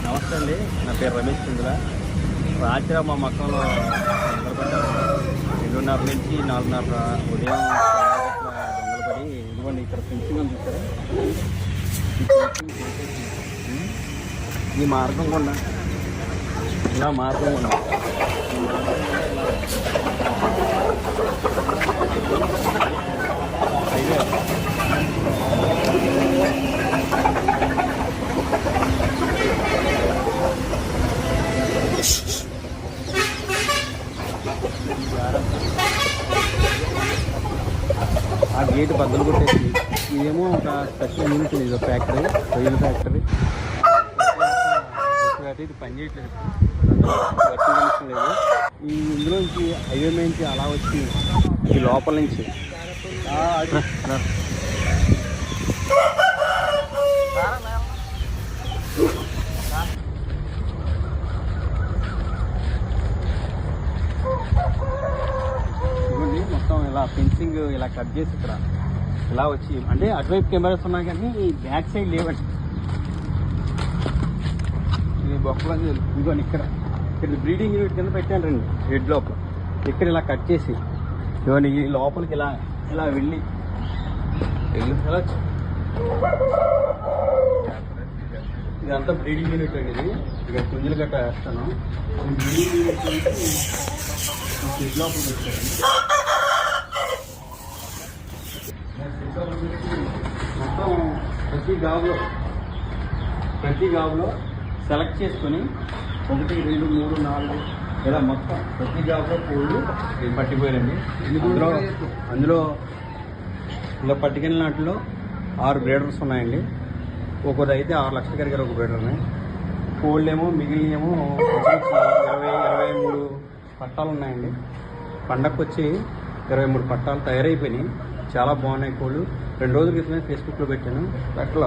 నమస్తే అండి, నా పేరు రమేష్ చంద్ర. రాత్రి మా మకంలో 2:30 నుంచి 4:30 ఉదయం దొంగలు పడి ఇదిగోండి ఇక్కడ పెంచింగ్ ఉంది చూసారా. ఈ మార్గం కూడా ఇలా మార్గం కూడా ఆ గేట్ బద్దలు కొట్టేసి ఇదేమో ఒక స్పెషల్ యూనిట్, ఇది ఒక ఫ్యాక్టరీ, రొయ్యల ఫ్యాక్టరీ. ఇది పని చేయట్లేదు, లేదు. ఈ ఇందులోంచి హైవే నుంచి అలా వచ్చి ఈ లోపల నుంచి మొత్తం ఇలా ఫెన్సింగ్ ఇలా కట్ చేసి ఇక్కడ ఇలా వచ్చి, అంటే అటువైపు కెమెరాస్ ఉన్నాయి కానీ బ్యాక్ సైడ్ లేవండి. ఇది బొక్కలు ఇదిగోండి ఇక్కడ బ్రీడింగ్ యూనిట్ కింద పెట్టాను రండి హెడ్ లోపల. ఇక్కడ ఇలా కట్ చేసి ఇవన్నీ ఈ లోపలికి ఇలా ఇలా వెళ్ళి వెళ్ళొచ్చు. ఇదంతా బ్రీడింగ్ యూనిట్ అండి. ఇది ఇక్కడ పుంజులు గట్ట వేస్తాను. బ్రీడింగ్ యూనిట్ హెడ్ లోపల పెట్టారండి. మొత్తం ప్రతి గాబులో సెలెక్ట్ చేసుకొని 1, 2, 3, 4 ఇలా మొత్తం ప్రతి గాబులో కోళ్ళు పట్టిపోయారండి. అందులో ఇలా పట్టుకెళ్ళిన వాటిలో 6 బ్రీడర్స్ ఉన్నాయండి. ఒక్కొక్కటి అయితే 6 లక్షల కరిగారు ఒక బ్రీడర్ ఉన్నాయి. కోళ్ళు ఏమో మిగిలినేమో 23 పట్టాలు ఉన్నాయండి. పండగకు వచ్చి 23 పట్టాలు తయారైపోయినాయి. చాలా బాగున్నాయి కోళ్ళు. 2 రోజుల క్రితమే ఫేస్బుక్లో పెట్టాను. పెట్టలో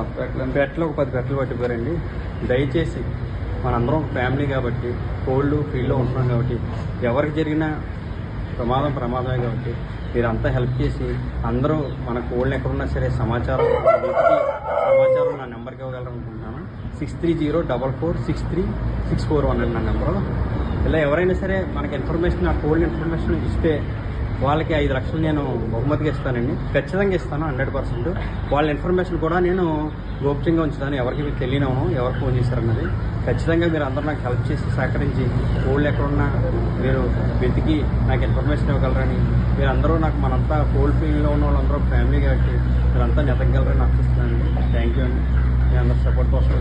ఒక 10 పెట్టలు పట్టిపోయారండి. దయచేసి మనందరం ఒక ఫ్యామిలీ కాబట్టి, కోళ్ళు ఫీల్డ్లో ఉంటున్నాం కాబట్టి, ఎవరికి జరిగిన ప్రమాదమే కాబట్టి మీరంతా హెల్ప్ చేసి అందరూ మన కోళ్ళని ఎక్కడున్నా సరే సమాచారం నా నెంబర్కి ఇవ్వగలరనుకుంటున్నాను. 6304463641 అండి నా నెంబరు. ఇలా ఎవరైనా సరే మనకి ఇన్ఫర్మేషన్, ఆ కోల్డ్ ఇన్ఫర్మేషన్ ఇస్తే వాళ్ళకి 5 లక్షలు నేను బహుమతిగా ఇస్తానండి. ఖచ్చితంగా ఇస్తాను 100%. వాళ్ళ ఇన్ఫర్మేషన్ కూడా నేను గోప్యంగా ఉంచుతాను. ఎవరికి మీకు తెలియనవను, ఎవరు ఫోన్ చేశారన్నది. ఖచ్చితంగా మీరు అందరూ నాకు హెల్ప్ చేసి సహకరించి కోళ్ళు ఎక్కడున్నా మీరు వెతికి నాకు ఇన్ఫర్మేషన్ ఇవ్వగలరని, మీరందరూ నాకు మనంతా కోల్డ్ ఫీల్డ్లో ఉన్న వాళ్ళందరూ ఫ్యామిలీ కాబట్టి మీరంతా నెతగలరని ఆశిస్తున్నానండి. థ్యాంక్ యూ అండి. మీ అందరూ సపోర్ట్ కోసం